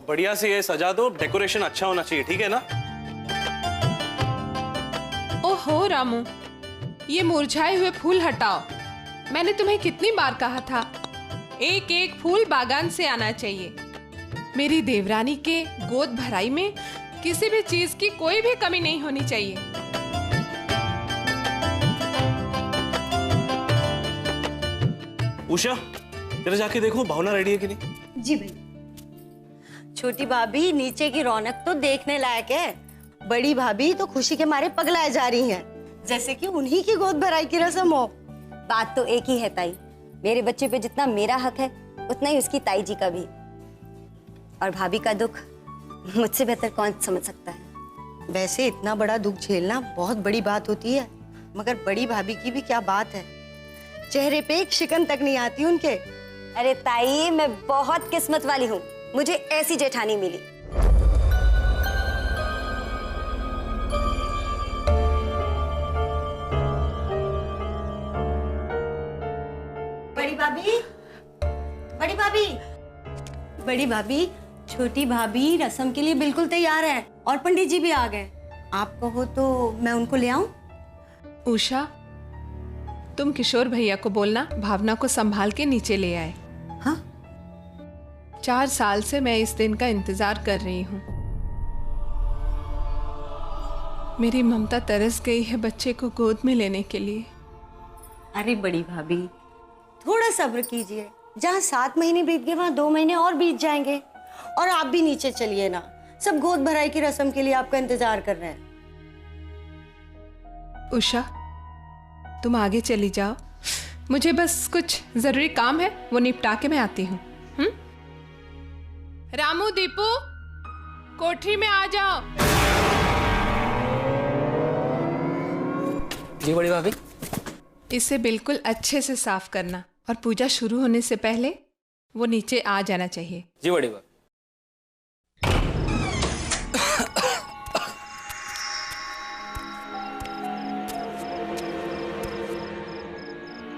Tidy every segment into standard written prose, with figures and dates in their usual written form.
बढ़िया से ये सजा दो, डेकोरेशन अच्छा होना चाहिए, ठीक है ना? ओहो रामू, ये मुरझाए हुए फूल हटाओ। मैंने तुम्हें कितनी बार कहा था, एक एक फूल बागान से आना चाहिए। मेरी देवरानी के गोद भराई में किसी भी चीज की कोई भी कमी नहीं होनी चाहिए। उषा, जरा जाके देखो भावना रेडी है कि नहीं। जी भैया। छोटी भाभी, नीचे की रौनक तो देखने लायक है। बड़ी भाभी तो खुशी के मारे पगलाए जा रही हैं, जैसे कि उन्हीं की गोद भराई की रस्म हो। बात तो एक ही है ताई, मेरे बच्चे पे जितना मेरा हक है उतना ही उसकी ताई जी का भी। और भाभी का दुख मुझसे बेहतर कौन समझ सकता है। वैसे इतना बड़ा दुख झेलना बहुत बड़ी बात होती है, मगर बड़ी भाभी की भी क्या बात है, चेहरे पे एक शिकन तक नहीं आती उनके। अरे ताई, मैं बहुत किस्मत वाली हूँ, मुझे ऐसी जेठानी मिली। बड़ी भाभी, बड़ी भाभी, बड़ी भाभी, छोटी भाभी रस्म के लिए बिल्कुल तैयार है और पंडित जी भी आ गए। आप कहो तो मैं उनको ले आऊं? उषा, तुम किशोर भैया को बोलना भावना को संभाल के नीचे ले आए। हाँ? 4 साल से मैं इस दिन का इंतजार कर रही हूँ। मेरी ममता तरस गई है बच्चे को गोद में लेने के लिए। अरे बड़ी भाभी, थोड़ा सब्र कीजिए। जहाँ 7 महीने बीत गए वहाँ 2 महीने और बीत जाएंगे। और आप भी नीचे चलिए ना, सब गोद भराई की रस्म के लिए आपका इंतजार कर रहे हैं। उषा, तुम आगे चली जाओ, मुझे बस कुछ जरूरी काम है, वो निपटा के मैं आती हूँ। रामू, दीपू, कोठरी में आ जाओ। जी बड़ी भाभी। इसे बिल्कुल अच्छे से साफ करना और पूजा शुरू होने से पहले वो नीचे आ जाना चाहिए। जी बड़ी भाभी।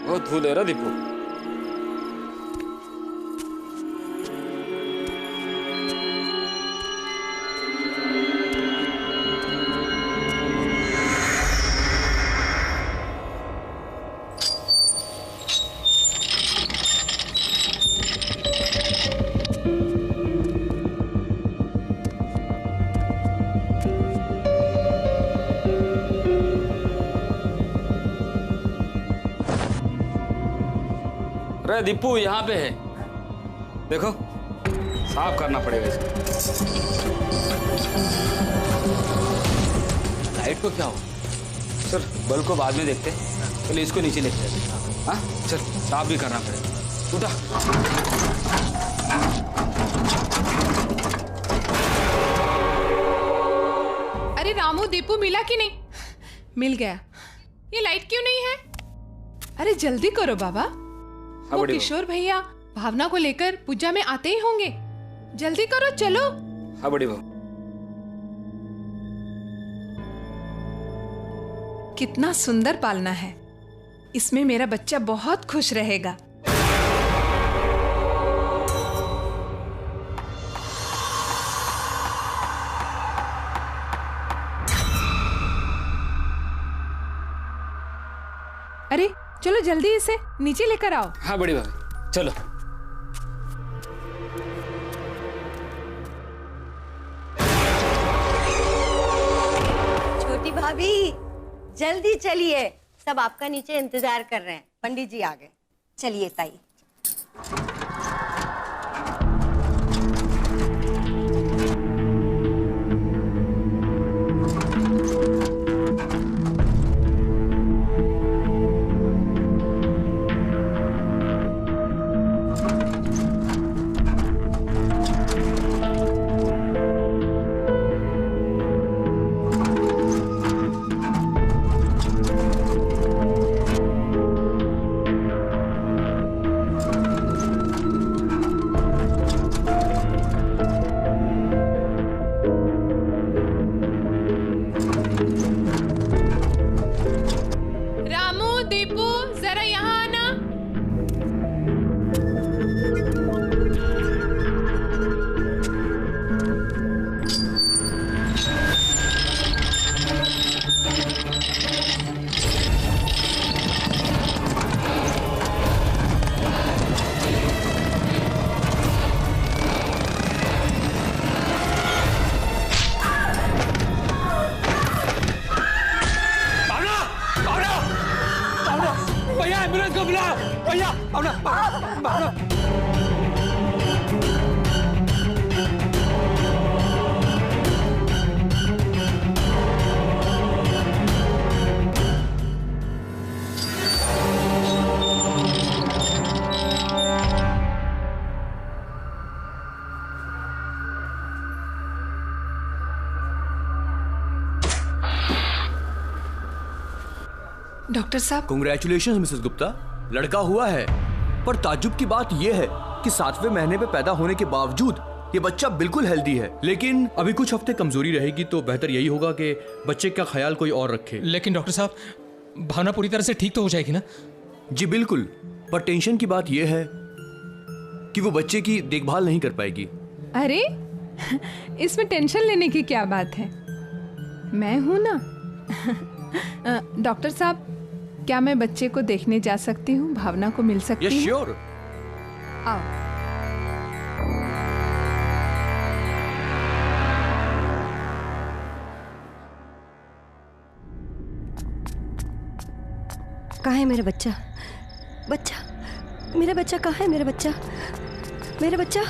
वो धूल है ना दीपू। अरे दीपू यहाँ पे है, देखो साफ करना पड़ेगा इसको। लाइट को क्या हो सर, बल्ब को बाद में देखते, चलिए इसको नीचे लेते हैं। हाँ चल, साफ भी करना पड़ेगा। उठा। अरे रामू, दीपू मिला कि नहीं? मिल गया। ये लाइट क्यों नहीं है? अरे जल्दी करो बाबा, वो किशोर भैया भावना को लेकर पूजा में आते ही होंगे। जल्दी करो, चलो। हाँ बड़ी बहू। कितना सुंदर पालना है, इसमें मेरा बच्चा बहुत खुश रहेगा। अरे चलो जल्दी इसे नीचे लेकर आओ। हाँ बड़ी भाभी, चलो। छोटी भाभी, जल्दी चलिए, सब आपका नीचे इंतजार कर रहे हैं। पंडित जी आ गए। चलिए ताई। डॉक्टर साहब, कांग्रेचुलेशंस मिसेस गुप्ता, लड़का हुआ है। पर ताज्जुब की बात यह है कि 7वें महीने में पैदा होने के बावजूद ये बच्चा बिल्कुल हेल्दी है। लेकिन अभी कुछ हफ्ते कमजोरी रहेगी तो बेहतर यही होगा कि बच्चे का ख्याल कोई और रखे। लेकिन डॉक्टर साहब, भावना पूरी तरह से ठीक तो हो जाएगी ना? जी बिल्कुल, पर टेंशन की बात यह है कि वो बच्चे की देखभाल नहीं कर पाएगी। अरे इसमें टेंशन लेने की क्या बात है, मैं हूं ना। डॉक्टर साहब, क्या मैं बच्चे को देखने जा सकती हूँ? भावना को मिल सकती यस हूँ? श्योर। आओ। कहाँ है मेरा बच्चा? बच्चा, मेरा बच्चा कहाँ है? मेरा बच्चा, मेरा बच्चा।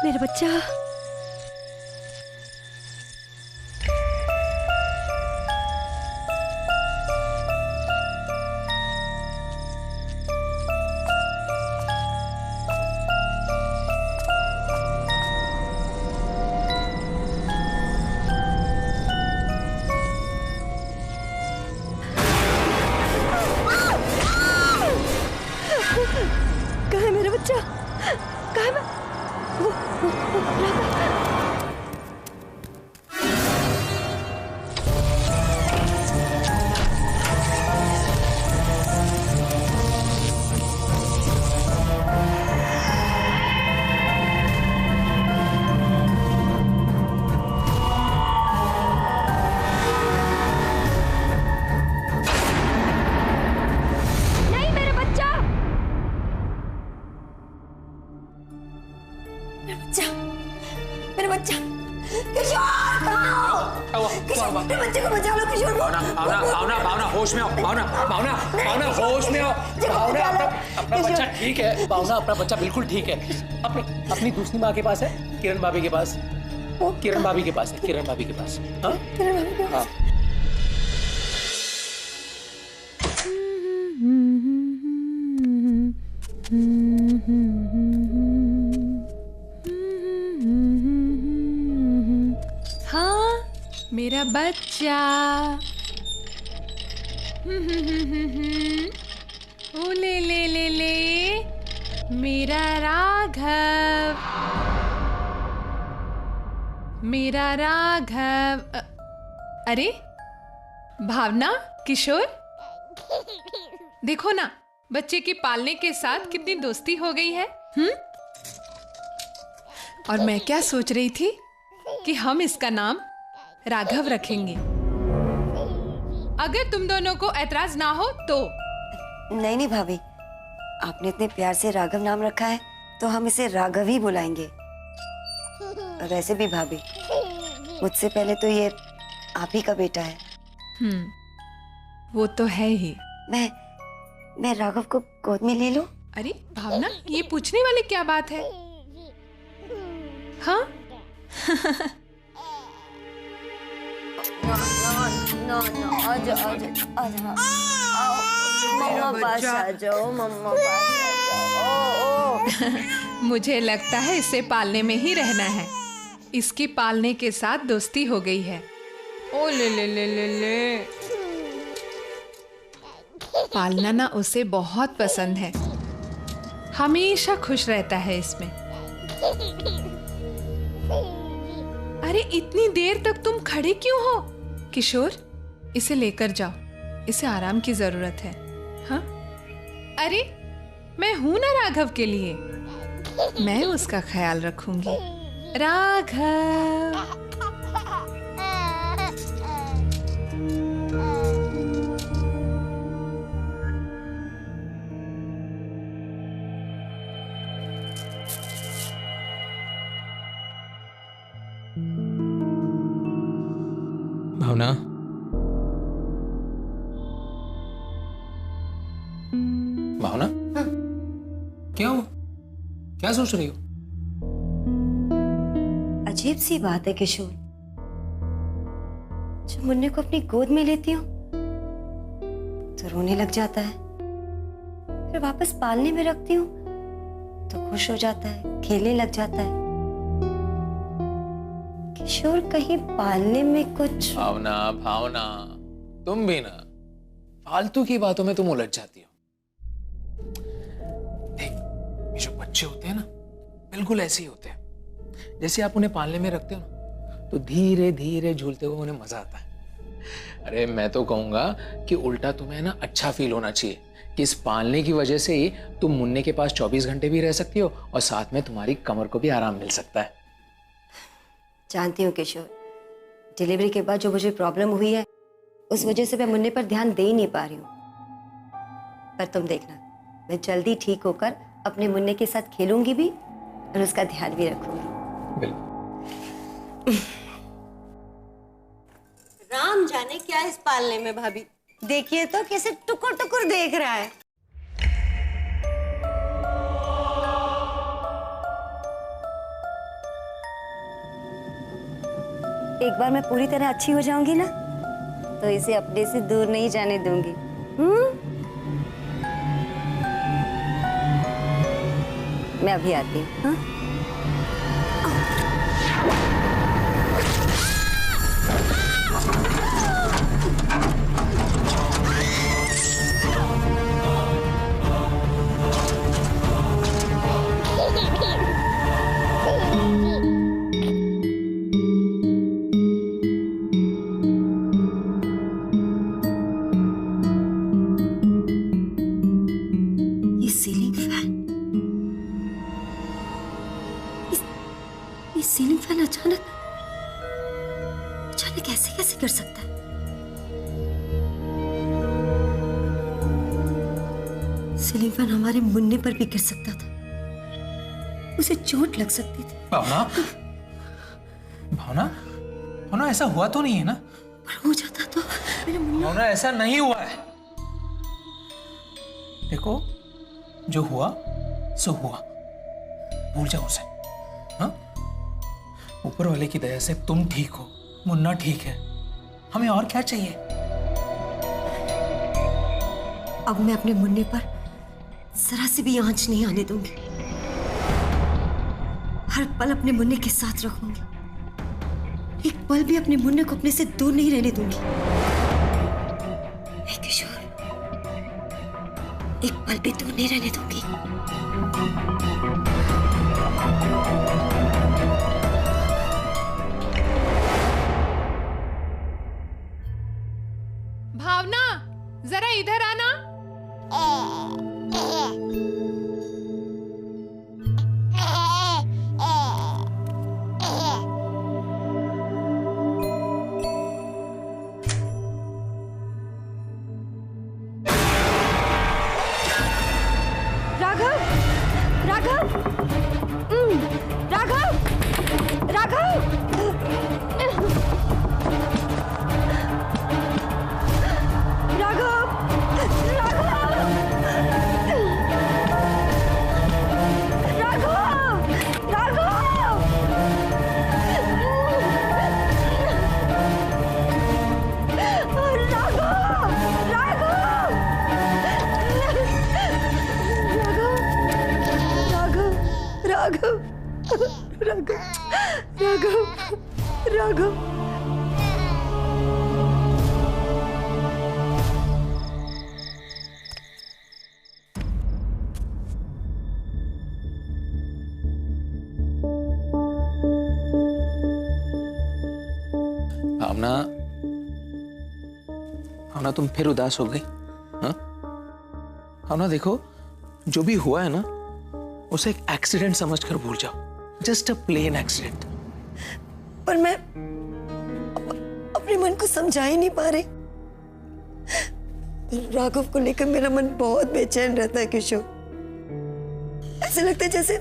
मेरा बच्चा। कहाँ है मेरा बच्चा? कहाँ है? नहीं, मेरा बच्चा, मेरा बच्चा। किशोर, किशोर, मेरे बच्चे को बचा लो। किशोर, भावना होश में आओ। भावना होश में आओ। भावना अपना बच्चा ठीक है। भावना अपना बच्चा बिल्कुल ठीक है। अपनी दूसरी माँ के पास है, किरण भाभी के पास। वो किरण भाभी के पास है, किरण भाभी के पास। हाँ, किरण भाभी के पास। हाँ, मेरा बच्चा। ओ ले ले ले ले, मेरा राघव, मेरा राघव। अरे भावना, किशोर, देखो ना, बच्चे के पालने के साथ कितनी दोस्ती हो गई है। और मैं क्या सोच रही थी कि हम इसका नाम राघव रखेंगे, अगर तुम दोनों को ऐतराज ना हो तो। नहीं नहीं भाभी, आपने इतने प्यार से राघव नाम रखा है तो हम इसे राघव ही बुलाएंगे। वैसे भी भाभी, मुझसे पहले तो ये आप ही का बेटा है। वो तो है ही। मैं राघव को गोद में ले लूं? अरे भावना, ये पूछने वाली क्या बात है? हाँ No, आजा मम्मा पास आ जाओ, मम्मा पास आ जाओ। मुझे लगता है इसे पालने में ही रहना है। इसकी पालने के साथ दोस्ती हो गई है। ओ ले ले ले ले ले। पालना ना उसे बहुत पसंद है, हमेशा खुश रहता है इसमें। अरे इतनी देर तक तुम खड़े क्यों हो? किशोर, इसे लेकर जाओ, इसे आराम की जरूरत है। हाँ, अरे मैं हूं ना राघव के लिए, मैं उसका ख्याल रखूंगी। राघव, भावना, भावना, क्या हुआ? क्या सोच रही हो? अजीब सी बात है किशोर, जब मुन्ने को अपनी गोद में लेती हूँ तो रोने लग जाता है, फिर वापस पालने में रखती हूँ तो खुश हो जाता है, खेलने लग जाता है। किशोर कहीं पालने में कुछ। भावना भावना, तुम भी ना फालतू की बातों में तुम उलझ जाती हो। देख, ये जो बच्चे होते हैं ना, बिल्कुल ऐसे ही होते हैं। जैसे आप उन्हें पालने में रखते हो ना, तो धीरे धीरे झूलते हुए उन्हें मजा आता है। अरे मैं तो कहूंगा कि उल्टा तुम्हें ना अच्छा फील होना चाहिए कि इस पालने की वजह से ही तुम मुन्ने के पास 24 घंटे भी रह सकती हो और साथ में तुम्हारी कमर को भी आराम मिल सकता है। जानती हूँ किशोर, डिलीवरी के बाद जो मुझे प्रॉब्लम हुई है उस वजह से मैं मुन्ने पर ध्यान दे ही नहीं पा रही हूँ। पर तुम देखना, मैं जल्दी ठीक होकर अपने मुन्ने के साथ खेलूंगी भी और उसका ध्यान भी रखूंगी। बिल्कुल। राम जाने क्या इस पालने में भाभी। देखिए तो कैसे टुकुर टुकुर देख रहा है। एक बार मैं पूरी तरह अच्छी हो जाऊंगी ना, तो इसे अपने से दूर नहीं जाने दूंगी। मैं अभी आती हूँ। हाँ? सीलिंग फैन अचानक कैसे कैसे कर सकता है? सीलिंग फैन हमारे मुन्ने पर भी गिर सकता था, उसे चोट लग सकती थी। भावना, भावना, भावना ऐसा हुआ तो नहीं है ना? पर हो जाता तो मेरा मुन्ना। भावना ऐसा नहीं हुआ है। देखो, जो हुआ सो हुआ, भूल जाओ उसे। हाँ? ऊपर वाले की दया से तुम ठीक हो, मुन्ना ठीक है, हमें और क्या चाहिए? अब मैं अपने मुन्ने पर जरा से भी आंच नहीं आने दूंगी। हर पल अपने मुन्ने के साथ रखूंगी। एक पल भी अपने मुन्ने को अपने से दूर नहीं रहने दूंगी। किशोर, एक पल भी दूर नहीं रहने दूंगी। भावना, जरा इधर आना। राघव, राघव, राघव, राघव, राघव। भावना, भावना तुम फिर उदास हो गई? हाँ? भावना देखो, जो भी हुआ है ना, उसे एक एक्सीडेंट समझकर भूल जाओ। Just a plain accident. पर मैं अपने मन को समझा ही नहीं पा रही। राघव को लेकर मेरा मन बहुत बेचैन रहता है किशोर। ऐसा लगता है जैसे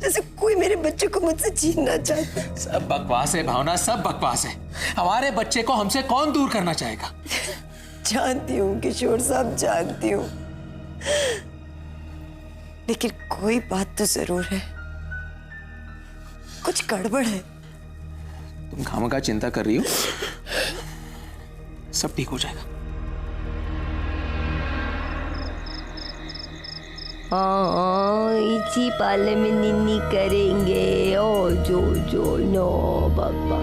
जैसे कोई मेरे बच्चे को मुझसे छीनना चाहता है। सब बकवास है भावना, सब बकवास है। हमारे बच्चे को हमसे कौन दूर करना चाहेगा? जानती हूँ किशोर, सब जानती हूँ, लेकिन कोई बात तो जरूर है, कुछ गड़बड़ है। तुम खामखा चिंता कर रही हो, सब ठीक हो जाएगा। हाँ, इसी पाले में निन्नी करेंगे। ओ जो जो नो बाबा।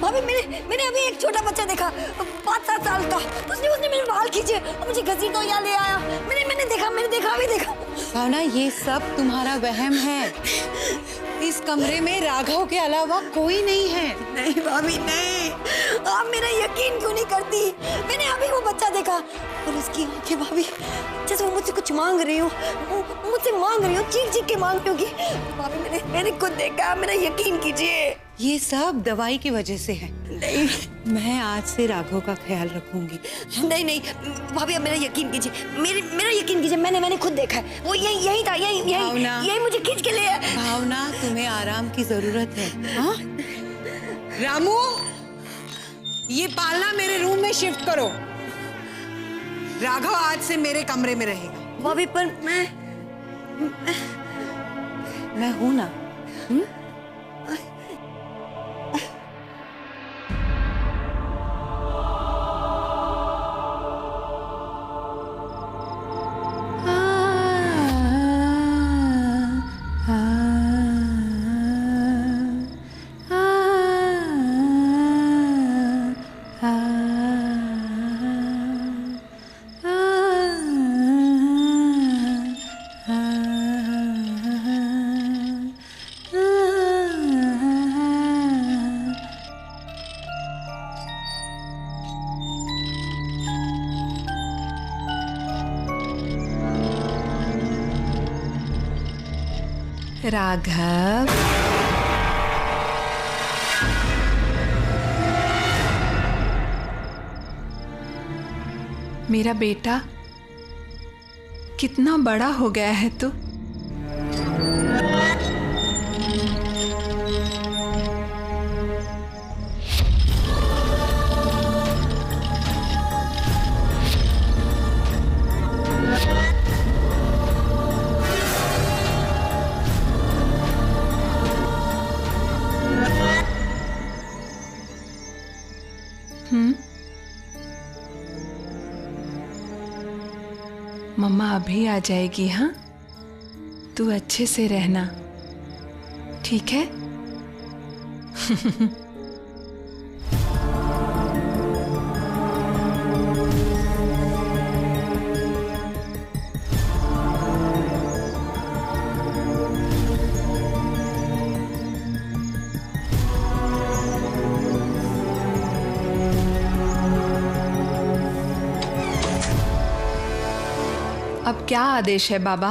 भाभी मैंने अभी एक छोटा बच्चा देखा 5-7 साल का। उसने मेरे बाल खींचे और मुझे घसीटो यहाँ ले आया। मैंने देखा अभी देखा। भावना, ये सब तुम्हारा वहम है। इस कमरे में राघव के अलावा कोई नहीं है। नहीं भाभी नहीं, आप मेरा यकीन क्यों नहीं करती? मैंने अभी वो बच्चा देखा और उसकी आंखें भाभी जैसे वो मुझसे कुछ मांग रही हो, चीख के मांग रही होगी। भाभी मैंने खुद देखा, मेरा यकीन कीजिए। ये सब दवाई की वजह से है। नहीं, मैं आज से राघव का ख्याल रखूंगी। नहीं भाभी, अब मेरा यकीन कीजिए, मेरा यकीन कीजिए। मैंने खुद देखा है। वो यही था, यही मुझे खींच के ले आया। भावना, तुम्हें आराम की जरूरत है। हाँ? रामू, ये पालना मेरे रूम में शिफ्ट करो। राघव आज से मेरे कमरे में रहेगा। भाभी पर मैं हूं ना। राघव, मेरा बेटा, कितना बड़ा हो गया है तू। मम्मा अभी आ जाएगी। हाँ, तू अच्छे से रहना, ठीक है? अब क्या आदेश है बाबा?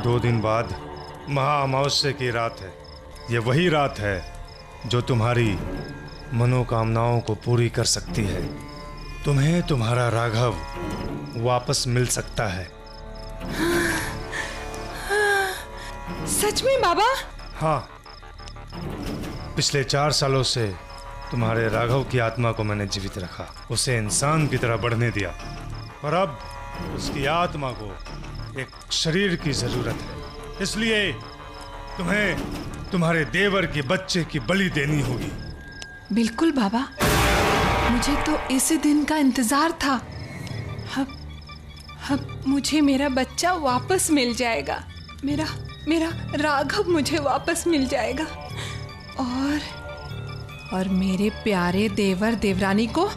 2 दिन बाद महा अमावस्या की रात है। ये वही रात है जो तुम्हारी मनोकामनाओं को पूरी कर सकती है। तुम्हें तुम्हारा राघव वापस मिल सकता है। सच में बाबा? हाँ, पिछले 4 सालों से तुम्हारे राघव की आत्मा को मैंने जीवित रखा, उसे इंसान की तरह बढ़ने दिया, और अब उसकी आत्मा को एक शरीर की जरूरत है। इसलिए तुम्हें तुम्हारे देवर के बच्चे की बलि देनी होगी। बिल्कुल बाबा, मुझे तो इसी दिन का इंतजार था। अब मुझे मेरा बच्चा वापस मिल जाएगा। मेरा राघव मुझे वापस मिल जाएगा, और मेरे प्यारे देवर देवरानी को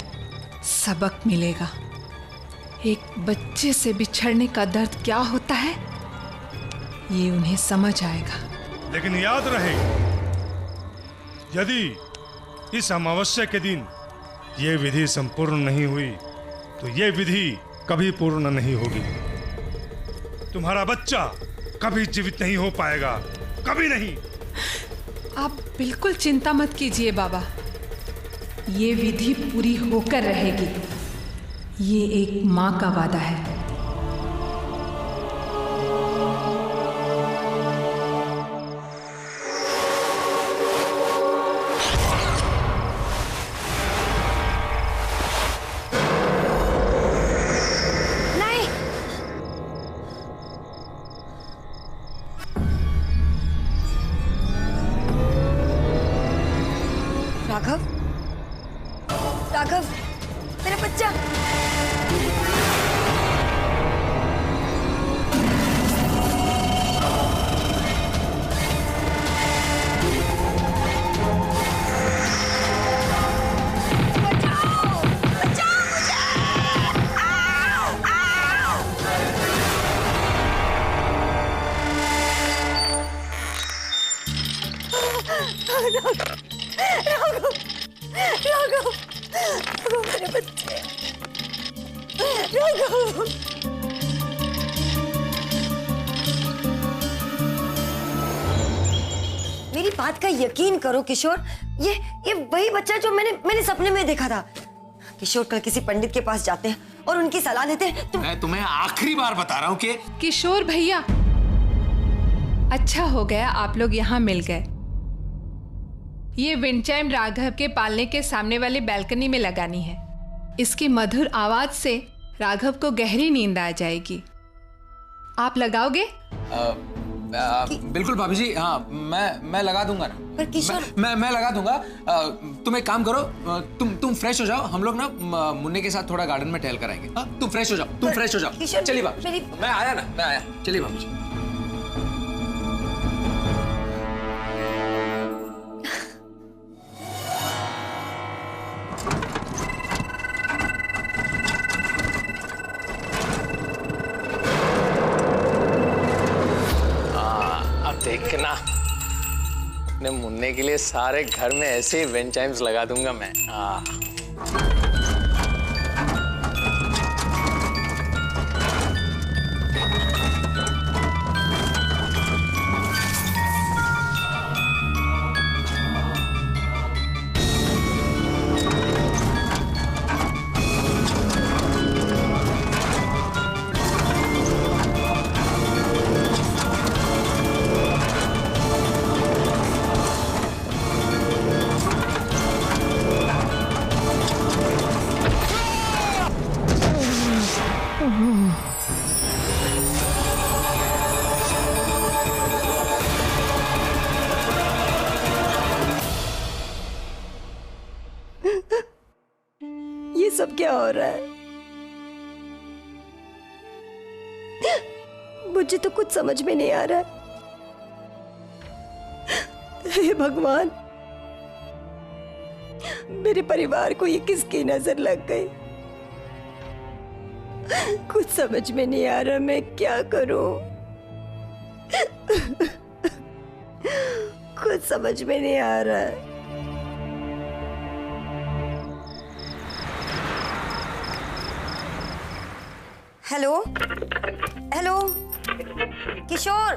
सबक मिलेगा। एक बच्चे से बिछड़ने का दर्द क्या होता है ये उन्हें समझ आएगा। लेकिन याद रहे, यदि इस अमावस्या के दिन ये विधि संपूर्ण नहीं हुई तो ये विधि कभी पूर्ण नहीं होगी। तुम्हारा बच्चा कभी जीवित नहीं हो पाएगा, कभी नहीं। आप बिल्कुल चिंता मत कीजिए बाबा, ये विधि पूरी होकर रहेगी। ये एक माँ का वादा है। राघव, राघव, मेरा बच्चा। मेरे बच्चे, राघव। मेरी बात का यकीन करो किशोर, ये वही बच्चा जो मैंने सपने में देखा था। किशोर कल किसी पंडित के पास जाते हैं और उनकी सलाह लेते हैं। मैं तुम्हें आखिरी बार बता रहा हूँ कि किशोर भैया, अच्छा हो गया आप लोग यहाँ मिल गए। ये विंडचाइम राघव के पालने के सामने वाली बालकनी में लगानी है। इसकी मधुर आवाज से राघव को गहरी नींद आ जाएगी। आप लगाओगे? बिल्कुल भाभी जी, हाँ मैं लगा दूंगा ना। पर किशोर, मैं लगा दूंगा। तुम एक काम करो, तुम फ्रेश हो जाओ। हम लोग ना मुन्ने के साथ थोड़ा गार्डन में टहल कर आएंगे। तुम फ्रेश हो जाओ, तुम फ्रेश हो जाओ। चलिए भाभी, मैं आया। चलिए भाभी जी। देखना, अपने मुन्ने के लिए सारे घर में ऐसे ही विंड चाइम्स लगा दूंगा मैं। ये सब क्या हो रहा है? मुझे तो कुछ समझ में नहीं आ रहा है। हे भगवान, मेरे परिवार को ये किसकी नजर लग गई? कुछ समझ में नहीं आ रहा, मैं क्या करूं? कुछ समझ में नहीं आ रहा है। हेलो हेलो, किशोर,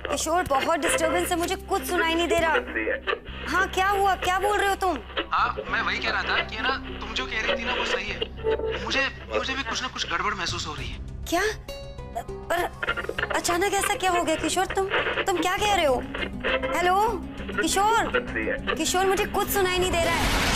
किशोर बहुत डिस्टरबेंस है, मुझे कुछ सुनाई नहीं दे रहा। हाँ क्या हुआ, क्या बोल रहे हो तुम? हाँ मैं वही कह रहा था कि ना तुम जो कह रही थी ना वो सही है। मुझे भी कुछ ना कुछ गड़बड़ महसूस हो रही है। क्या? पर अचानक ऐसा क्या हो गया किशोर? तुम क्या कह रहे हो? हेलो किशोर, किशोर मुझे कुछ सुनाई नहीं दे रहा है।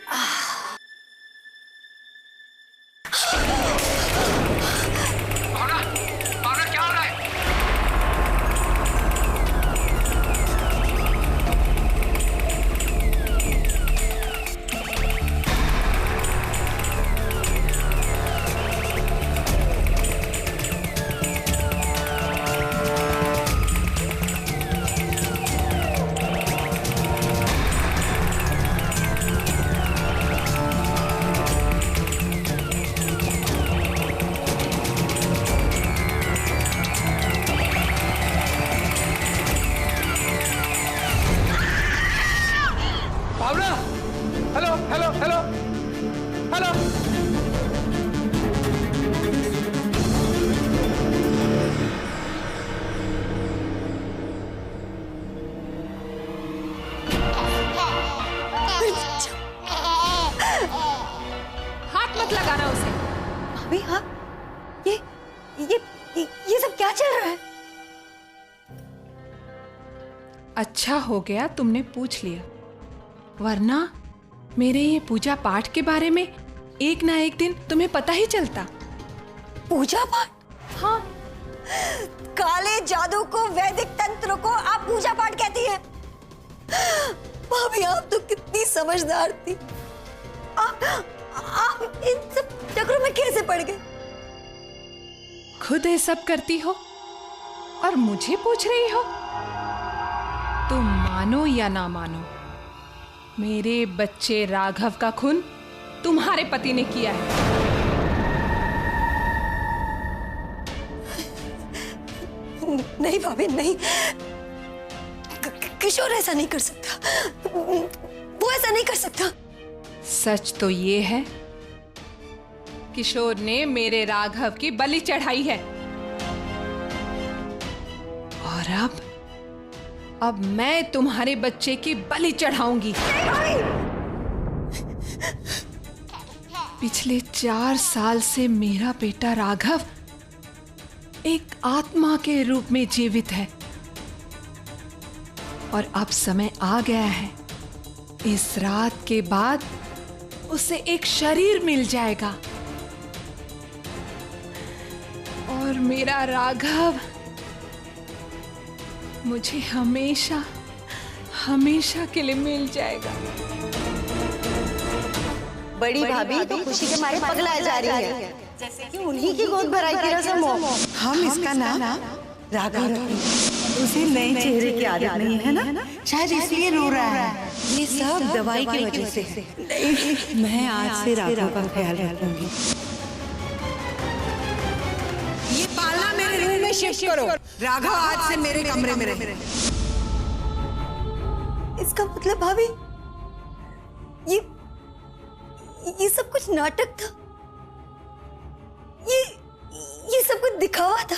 भावना, भावना क्या हो रहा है? भावना, हेलो हेलो हेलो हेलो। हाथ मत लगाना उसे। भाभी हाँ, ये सब क्या चल रहा है? अच्छा हो गया तुमने पूछ लिया, वरना मेरे ये पूजा पाठ के बारे में एक ना एक दिन तुम्हें पता ही चलता। पूजा पाठ? हाँ, काले जादू को, वैदिक तंत्र को आप पूजा पाठ कहती हैं? भाभी आप तो कितनी समझदार थी। आप इन सब चक्रों में कैसे पड़ गए? खुद ये सब करती हो और मुझे पूछ रही हो? तुम मानो या ना मानो, मेरे बच्चे राघव का खून तुम्हारे पति ने किया है। नहीं भाभी नहीं, किशोर ऐसा नहीं कर सकता, वो ऐसा नहीं कर सकता। सच तो ये है, किशोर ने मेरे राघव की बलि चढ़ाई है और अब मैं तुम्हारे बच्चे की बलि चढ़ाऊंगी। पिछले 4 साल से मेरा बेटा राघव एक आत्मा के रूप में जीवित है और अब समय आ गया है, इस रात के बाद उसे एक शरीर मिल जाएगा और मेरा राघव मुझे हमेशा हमेशा के लिए मिल जाएगा। बड़ी भाभी तो खुशी के मारे पगलाए जा रही है, जैसे कि उन्हीं की गोद भराई की रस्म हो। हम इसका नाम राघव रखेंगे। उसे नए चेहरे की आदत नहीं है ना, शायद इसलिए रो रहा है। ये सब दवाई की वजह से है। मैं आज से राघव का ख्याल रखूंगी। ये पालना मेरे रूम में शिफ्ट करो। राघव आज से मेरे कमरे में रहे। इसका मतलब भाभी ये सब कुछ नाटक था, ये सब कुछ दिखावा था।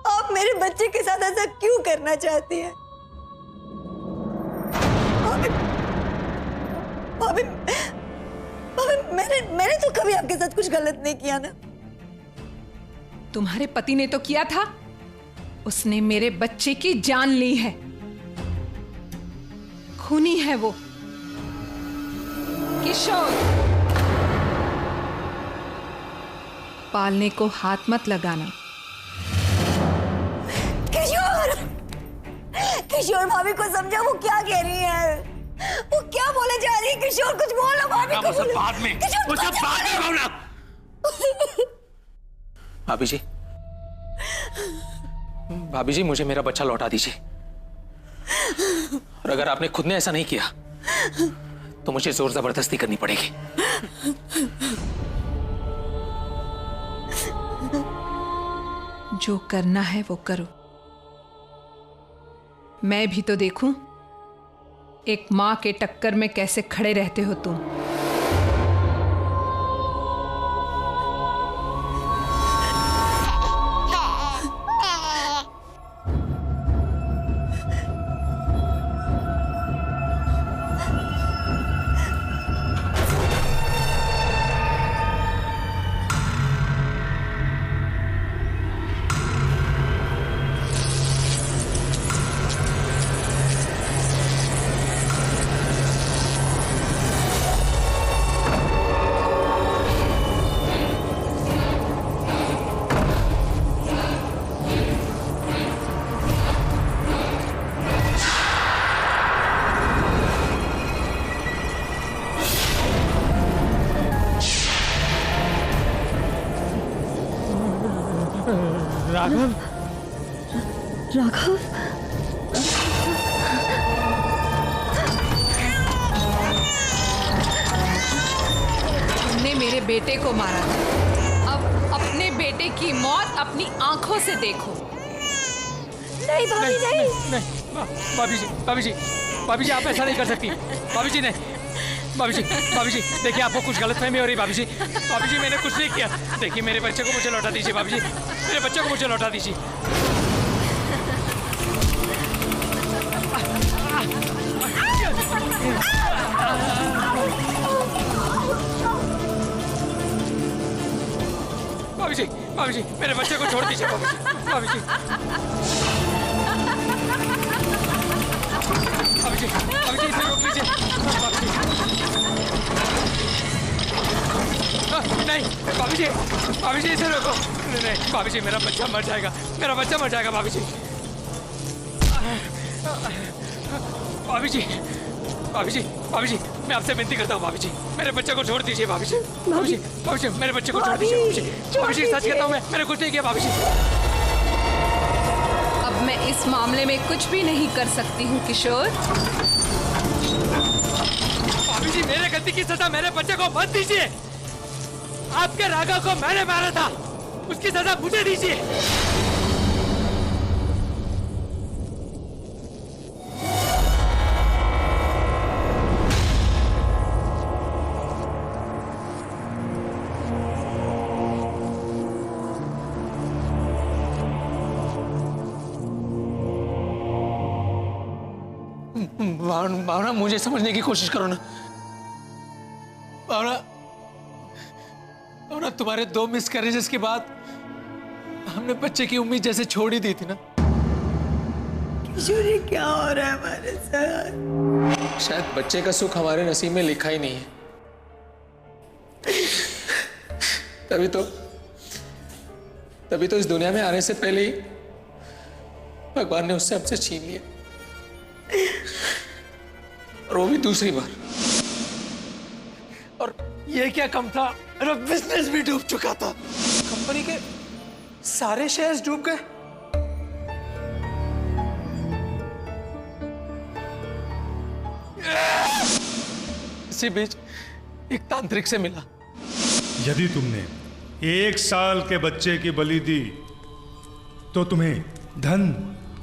आप मेरे बच्चे के साथ ऐसा क्यों करना चाहती हैं? भाभी मैंने तो कभी आपके साथ कुछ गलत नहीं किया ना। तुम्हारे पति ने तो किया था, उसने मेरे बच्चे की जान ली है, खूनी है वो किशोर। पालने को हाथ मत लगाना। किशोर भाभी को समझा, वो क्या कह रही है, वो क्या बोले जा रही है? किशोर कुछ बोलो भाभी को। वो सब बाद में, वो सब बाद में भावना। भाभी जी मुझे मेरा बच्चा लौटा दीजिए, और अगर आपने खुद ने ऐसा नहीं किया तो मुझे जोर जबरदस्ती करनी पड़ेगी। जो करना है वो करो, मैं भी तो देखूं एक मां के टक्कर में कैसे खड़े रहते हो तुम। राघव। राघव, तुमने मेरे बेटे को मारा। अब अपने बेटे की मौत अपनी आंखों से देखो। नहीं भाभी नहीं, नहीं, भाभी जी आप ऐसा नहीं कर सकती। भाभी जी नहीं, भाभी जी देखिए आपको कुछ गलतफहमी हो रही। भाभी जी मैंने कुछ नहीं किया। देखिए मेरे बच्चे को मुझे लौटा दीजिए। भाभी जी मेरे बच्चे को मुझे लौटा दीजिए। भाभी जी मेरे बच्चे को छोड़ दीजिए। भाभी जी इसे रोक लीजिए। नहीं भाभी जी इसे रोको। नहीं भाभी जी मेरा बच्चा मर जाएगा। भाभी जी मैं आपसे विनती करता हूँ। भाभी जी मेरे बच्चे को छोड़ दीजिए। भाभी जी मेरे बच्चे को छोड़ दीजिए। भाभी जी सच कहता हूँ मैंने कुछ नहीं किया। भाभी जी अब मैं इस मामले में कुछ भी नहीं कर सकती हूँ किशोर। भाभी जी मेरे गलती की सजा मेरे बच्चे को मत दीजिए। आपके राघव को मैंने मारा था, उसकी सजा मुझे दीजिए। भावना मुझे समझने की कोशिश करो ना। भावना तुम्हारे 2 मिसकैरेजेस के बाद हमने बच्चे की उम्मीद जैसे छोड़ ही दी थी ना। किशोर ये क्या हो रहा है हमारे साथ? शायद बच्चे का सुख हमारे नसीब में लिखा ही नहीं है। तभी तो इस दुनिया में आने से पहले ही भगवान ने उससे हमसे छीन लिया, और वो भी दूसरी बार। और ये क्या कम था, मेरा बिजनेस भी डूब चुका था। कंपनी के सारे शेयर्स डूब गए। इसी बीच एक तांत्रिक से मिला। यदि तुमने 1 साल के बच्चे की बलि दी तो तुम्हें धन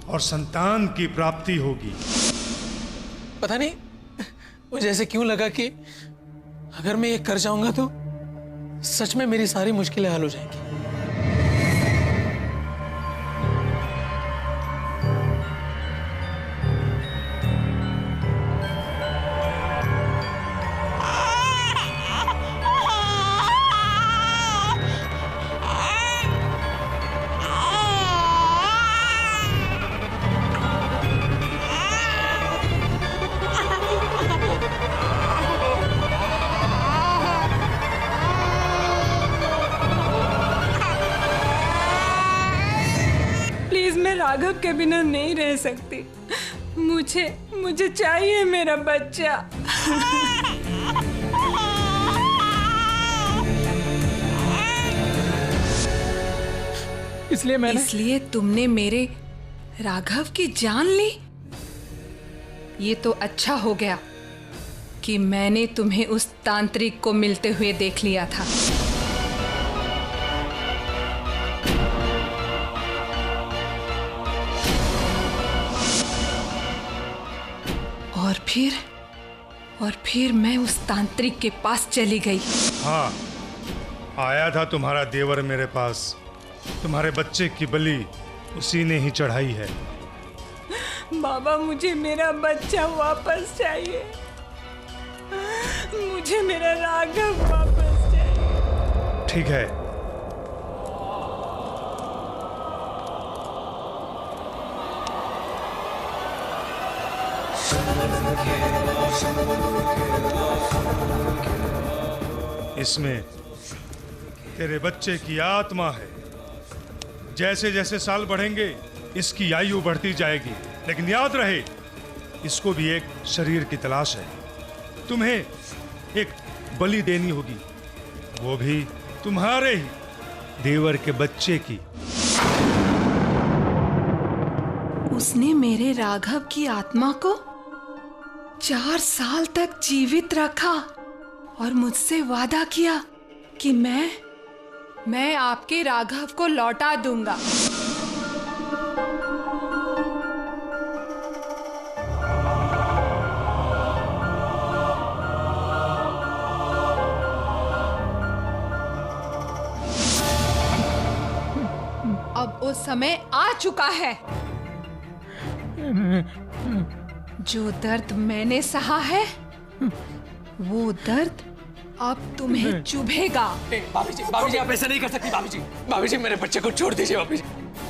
और संतान की प्राप्ति होगी। पता नहीं मुझे ऐसे क्यों लगा कि अगर मैं ये कर जाऊंगा तो सच में मेरी सारी मुश्किलें हल हो जाएंगी। राघव के बिना नहीं रह सकती। मुझे चाहिए मेरा बच्चा। इसलिए तुमने मेरे राघव की जान ली। ये तो अच्छा हो गया कि मैंने तुम्हें उस तांत्रिक को मिलते हुए देख लिया था। और फिर मैं उस तांत्रिक के पास चली गई। हाँ, आया था तुम्हारा देवर मेरे पास। तुम्हारे बच्चे की बलि उसी ने ही चढ़ाई है। बाबा मुझे मेरा बच्चा वापस चाहिए। मुझे मेरा राघव वापस चाहिए। ठीक है, इसमें तेरे बच्चे की आत्मा है। जैसे जैसे साल बढ़ेंगे इसकी आयु बढ़ती जाएगी, लेकिन याद रहे इसको भी एक शरीर की तलाश है। तुम्हें एक बलि देनी होगी, वो भी तुम्हारे ही देवर के बच्चे की। उसने मेरे राघव की आत्मा को 4 साल तक जीवित रखा और मुझसे वादा किया कि मैं आपके राघव को लौटा दूंगा। अब वो समय आ चुका है। जो दर्द मैंने सहा है वो दर्द अब तुम्हें चुभेगा। भाभी जी आप ऐसा नहीं कर सकती। भाभी जी मेरे बच्चे को छोड़ दीजिए। भाभी जी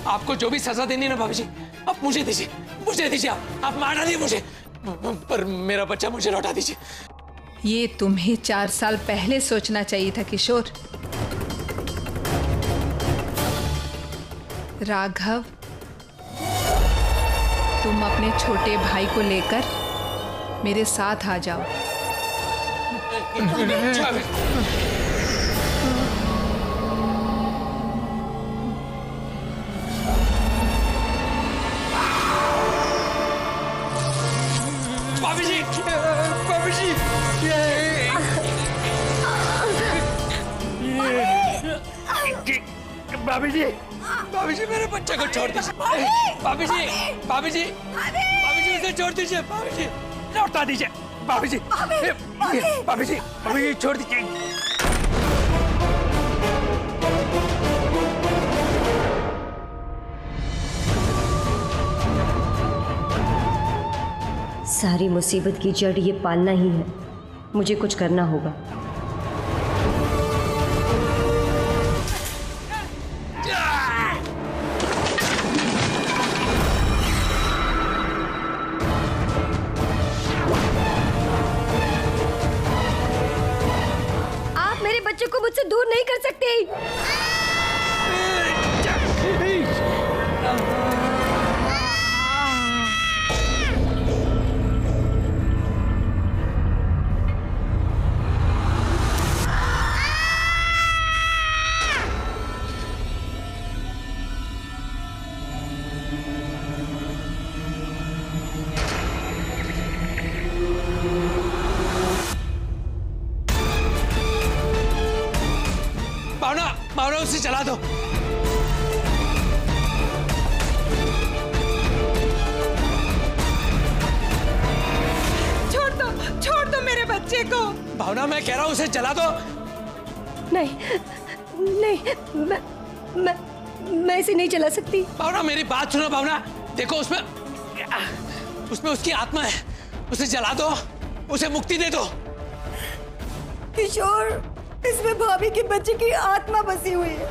आपको जो भी सजा देनी है ना भाभी जी आप मुझे दीजिए। आप मार डालिए मुझे, पर मेरा बच्चा मुझे लौटा दीजिए। ये तुम्हें 4 साल पहले सोचना चाहिए था किशोर। राघव, तुम अपने छोटे भाई को लेकर मेरे साथ आ जाओ। भाभी जी मेरे बच्चे को छोड़ दीजिए। भाभी जी उसे छोड़ दीजिए। भाभी जी लौटा दीजिए। भाभी जी छोड़ दीजिए। सारी मुसीबत की जड़ ये पालना ही है। मुझे कुछ करना होगा। बच्चे को मुझसे दूर नहीं कर सकते। भावना उसे चला दो। छोड़ दो मेरे बच्चे को। भावना मैं कह रहा हूँ उसे जला दो। नहीं मैं इसे नहीं चला सकती। भावना मेरी बात सुनो। भावना देखो उसमें उसकी आत्मा है। उसे जला दो, उसे मुक्ति दे दो। किशोर, इसमें भाभी के बच्चे की आत्मा बसी हुई है।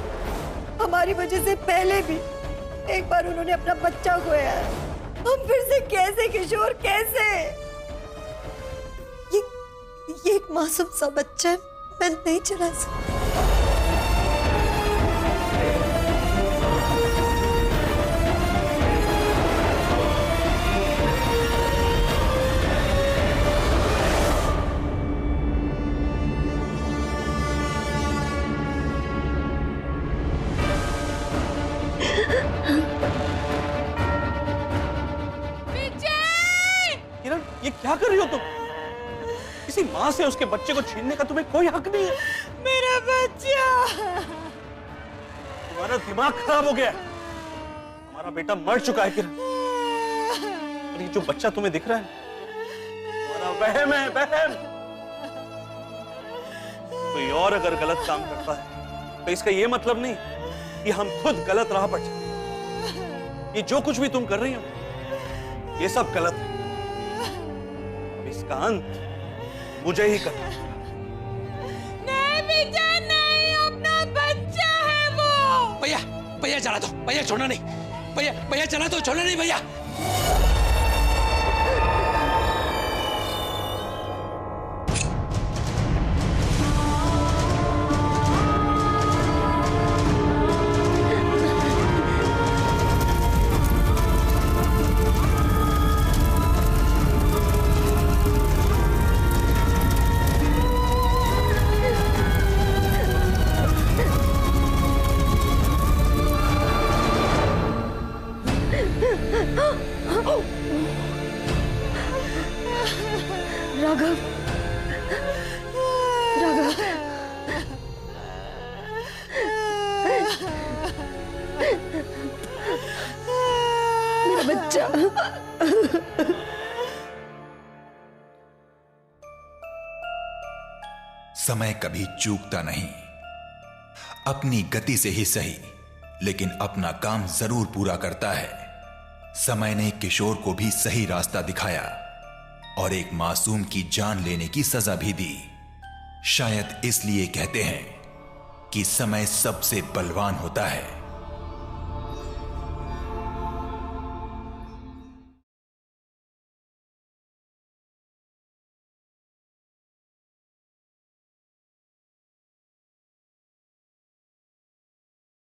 हमारी वजह से पहले भी एक बार उन्होंने अपना बच्चा खोया है। हम फिर से कैसे किशोर, कैसे? ये एक मासूम सा बच्चा है, मैं नहीं चला सकती। ये क्या कर रही हो तुम? किसी माँ से उसके बच्चे को छीनने का तुम्हें कोई हक नहीं है। मेरा बच्चा! तुम्हारा दिमाग खराब हो गया है। हमारा बेटा मर चुका है किरण। और ये जो बच्चा तुम्हें दिख रहा है तुम्हारा वहम है, वहम। कोई और अगर गलत काम करता है तो इसका ये मतलब नहीं कि हम खुद गलत राह पर चले। ये जो कुछ भी तुम कर रही हो ये सब गलत है। इसका अंत मुझे ही करना। नहीं बेटा, नहीं, अपना बच्चा है वो। भैया चला दो। भैया छोड़ना नहीं। भैया चला दो, छोड़ना नहीं भैया। राघव, राघव, मेरा बच्चा। समय कभी चूकता नहीं, अपनी गति से ही सही, लेकिन अपना काम जरूर पूरा करता है। समय ने किशोर को भी सही रास्ता दिखाया और एक मासूम की जान लेने की सजा भी दी। शायद इसलिए कहते हैं कि समय सबसे बलवान होता है।